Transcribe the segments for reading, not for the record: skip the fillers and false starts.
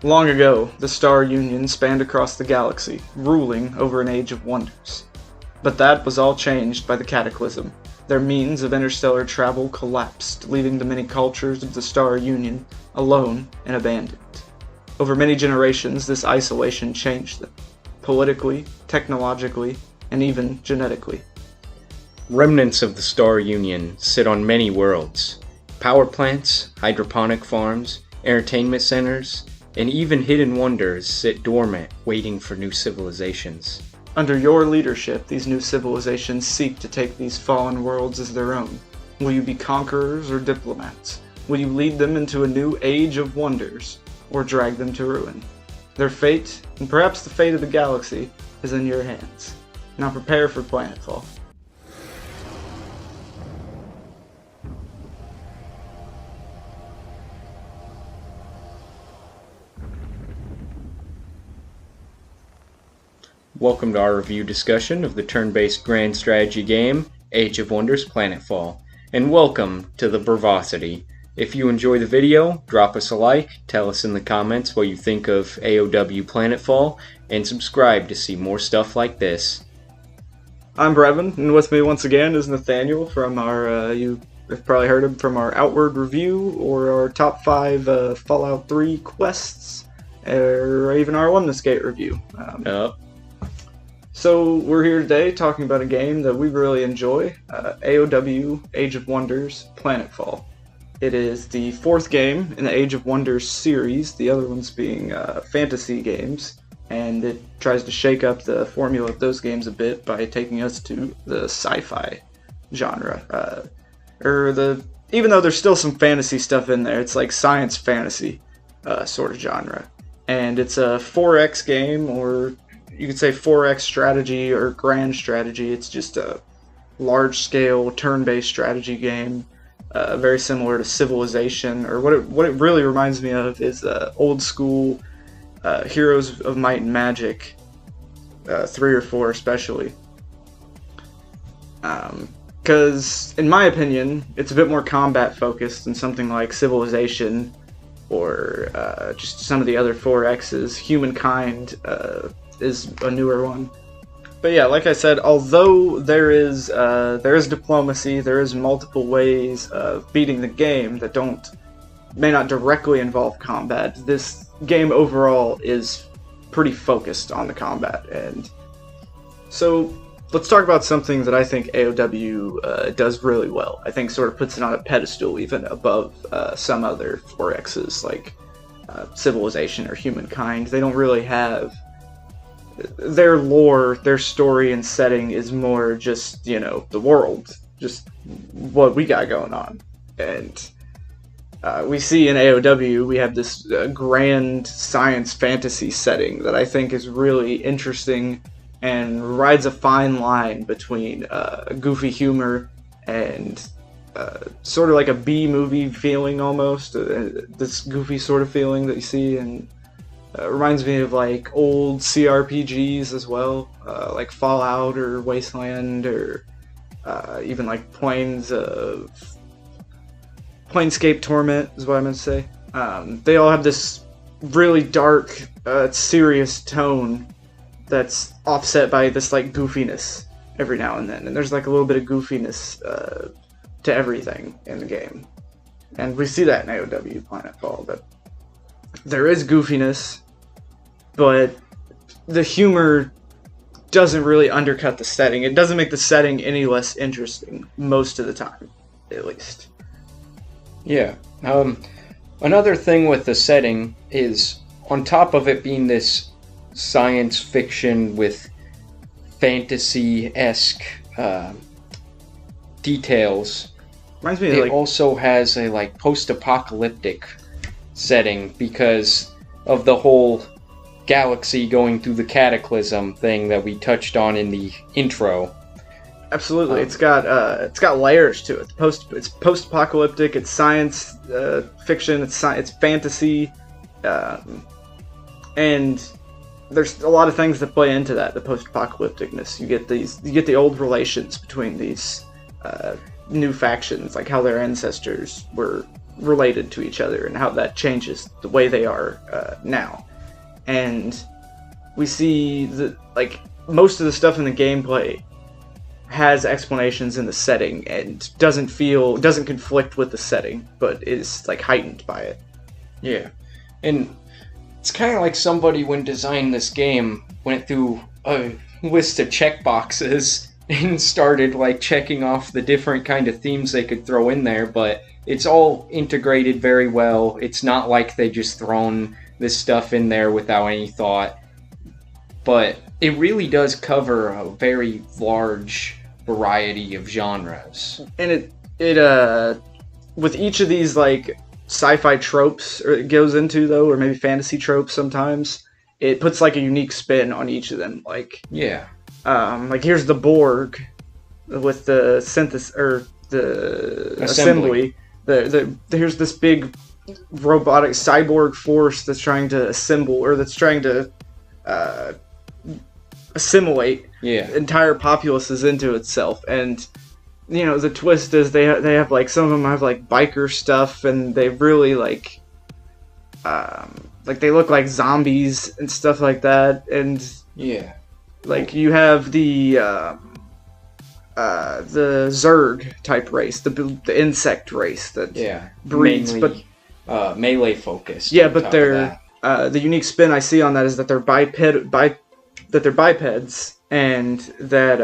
Long ago, the Star Union spanned across the galaxy, ruling over an age of wonders. But that was all changed by the Cataclysm. Their means of interstellar travel collapsed, leaving the many cultures of the Star Union alone and abandoned. Over many generations, this isolation changed them, politically, technologically, and even genetically. Remnants of the Star Union sit on many worlds. Power plants, hydroponic farms, entertainment centers, and even hidden wonders sit dormant, waiting for new civilizations. Under your leadership, these new civilizations seek to take these fallen worlds as their own. Will you be conquerors or diplomats? Will you lead them into a new age of wonders, or drag them to ruin? Their fate, and perhaps the fate of the galaxy, is in your hands. Now prepare for Planetfall. Welcome to our review discussion of the turn-based grand strategy game, Age of Wonders Planetfall, and welcome to the Brevosidy. If you enjoy the video, drop us a like, tell us in the comments what you think of AOW Planetfall, and subscribe to see more stuff like this. I'm Brevin, and with me once again is Nathaniel from our, you've probably heard him from our Outward review, or our top 5 Fallout 3 quests, or even our Alumnus Gate review. So we're here today talking about a game that we really enjoy, AOW Age of Wonders Planetfall. It is the 4th game in the Age of Wonders series, the other ones being fantasy games, and it tries to shake up the formula of those games a bit by taking us to the sci-fi genre. Even though there's still some fantasy stuff in there, it's like science fantasy sort of genre. And it's a 4X game, or you could say 4X strategy or grand strategy. It's just a large-scale turn-based strategy game, very similar to Civilization, or what it really reminds me of is old-school Heroes of Might and Magic, 3 or 4 especially. Because, in my opinion, it's a bit more combat-focused than something like Civilization or just some of the other 4Xs. Humankind is a newer one. But yeah, like I said, although there is diplomacy, there is multiple ways of beating the game that may not directly involve combat. This game overall is pretty focused on the combat, and so let's talk about something that I think AOW does really well. I think sort of puts it on a pedestal even above some other 4Xs like Civilization or Humankind. They don't really have their lore, their story and setting is more just, the world, just what we got going on. And we see in AOW, we have this grand science fantasy setting that I think is really interesting and rides a fine line between goofy humor and sort of like a B-movie feeling almost, this goofy sort of feeling that you see, and reminds me of like old CRPGs as well, like Fallout or Wasteland, or even like Planescape Torment is what I meant to say. They all have this really dark, serious tone that's offset by this like goofiness every now and then, and there's like a little bit of goofiness to everything in the game, and we see that in AOW Planetfall. But there is goofiness, but the humor doesn't really undercut the setting. It doesn't make the setting any less interesting, most of the time, at least. Yeah. Another thing with the setting is, on top of it being this science fiction with fantasy-esque details, Reminds me of, it also has a like post-apocalyptic setting because of the whole galaxy going through the cataclysm thing that we touched on in the intro. Absolutely, it's got layers to it. It's post-apocalyptic. It's science fiction. It's fantasy, and there's a lot of things that play into that. The post-apocalypticness. You get the old relations between these new factions, like how their ancestors were related to each other and how that changes the way they are now. And we see that, like, most of the stuff in the gameplay has explanations in the setting and doesn't conflict with the setting, but is, like, heightened by it. Yeah. And it's kind of like somebody, when designing this game, went through a list of checkboxes and started, like, checking off the different kind of themes they could throw in there, but it's all integrated very well. It's not like they just thrown this stuff in there without any thought. But it really does cover a very large variety of genres. And it with each of these, like, sci-fi tropes it goes into, though, or maybe fantasy tropes sometimes, it puts, like, a unique spin on each of them. Like, yeah. Like, here's the Borg with the the assembly. Here's this big robotic cyborg force that's trying to assimilate entire populaces into itself. And, you know, the twist is they have, like, some of them have, like, biker stuff, and they really, like they look like zombies and stuff like that. And yeah, like, you have the Zerg type race, the insect race that breeds, mainly, but melee focused. Yeah, but they're the unique spin I see on that is that they're bipeds, and that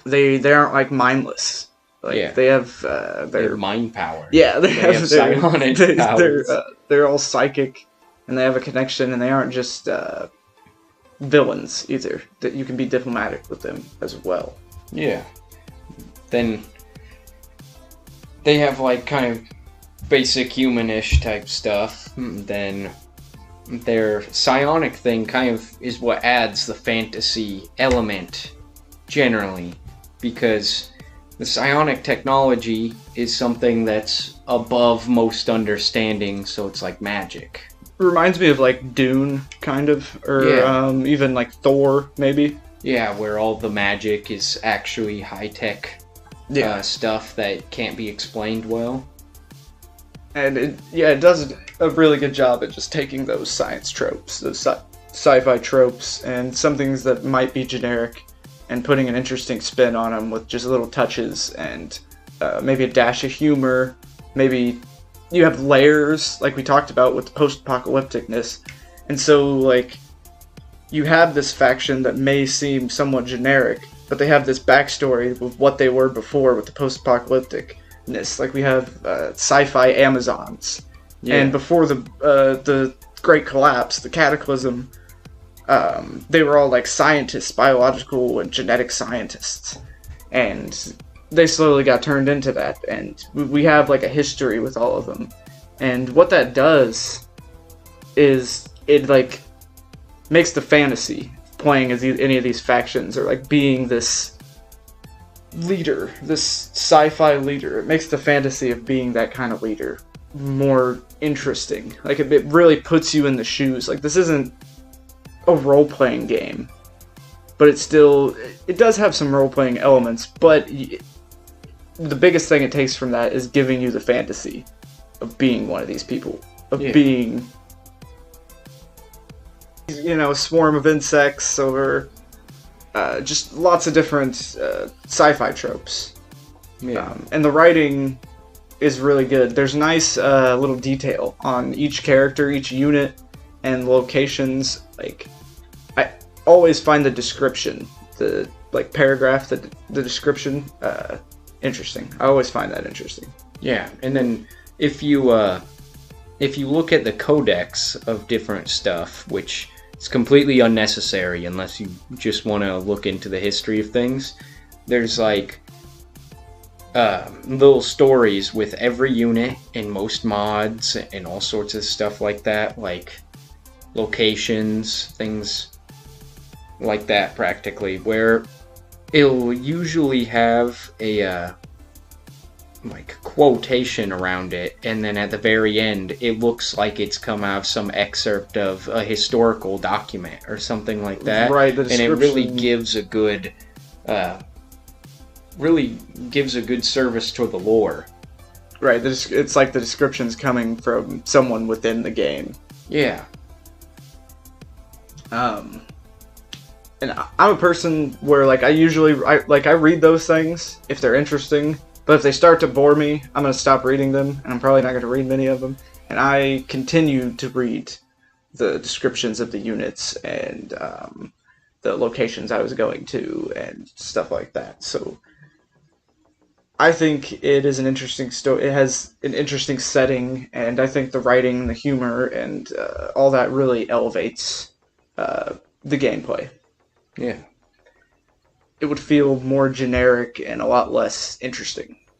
they aren't, like, mindless. Like, they have their mind power. Yeah, they have psionic powers. They're all psychic, and they have a connection, and they aren't just villains either. That you can be diplomatic with them as well. Yeah. Then they have, like, kind of basic humanish type stuff. Then their psionic thing kind of is what adds the fantasy element generally, because the psionic technology is something that's above most understanding, so it's like magic. It reminds me of, like, Dune, kind of, or even, like, Thor, maybe. Yeah, where all the magic is actually high-tech stuff that can't be explained well. And it does a really good job at just taking those science tropes, those sci-fi tropes, and some things that might be generic, and putting an interesting spin on them with just little touches and maybe a dash of humor. Maybe you have layers, like we talked about with the post-apocalypticness. And so, like, you have this faction that may seem somewhat generic, but they have this backstory with what they were before with the post-apocalypticness. Like, we have sci-fi Amazons. Yeah. And before the Great Collapse, the Cataclysm, they were all, like, scientists, biological and genetic scientists. And they slowly got turned into that. And we have, like, a history with all of them. And what that does is it, like, makes the fantasy playing as any of these factions, or, like, being this leader, this sci-fi leader. It makes the fantasy of being that kind of leader more interesting. Like, it really puts you in the shoes. Like, this isn't a role-playing game, but it does have some role-playing elements, but the biggest thing it takes from that is giving you the fantasy of being one of these people, of being, you know, a swarm of insects, or just lots of different sci-fi tropes. And the writing is really good. There's nice little detail on each character, each unit, and locations. Like, I always find the description, the, like, paragraph, the description, interesting. I always find that interesting. Yeah, and then if you look at the codex of different stuff, which is completely unnecessary unless you just want to look into the history of things, there's, like, little stories with every unit in most mods and all sorts of stuff like that, like locations, things like that, practically, where it'll usually have a like quotation around it, and then at the very end it looks like it's come out of some excerpt of a historical document or something like that. Right, the and description. it really gives a good service to the lore. Right, it's like the description's coming from someone within the game. Yeah. And I'm a person where like I read those things if they're interesting, but if they start to bore me, I'm gonna stop reading them, and I'm probably not gonna read many of them. And I continue to read the descriptions of the units and the locations I was going to and stuff like that. So I think it is an interesting story. It has an interesting setting, and I think the writing, the humor, and all that really elevates the gameplay. Yeah. It would feel more generic and a lot less interesting.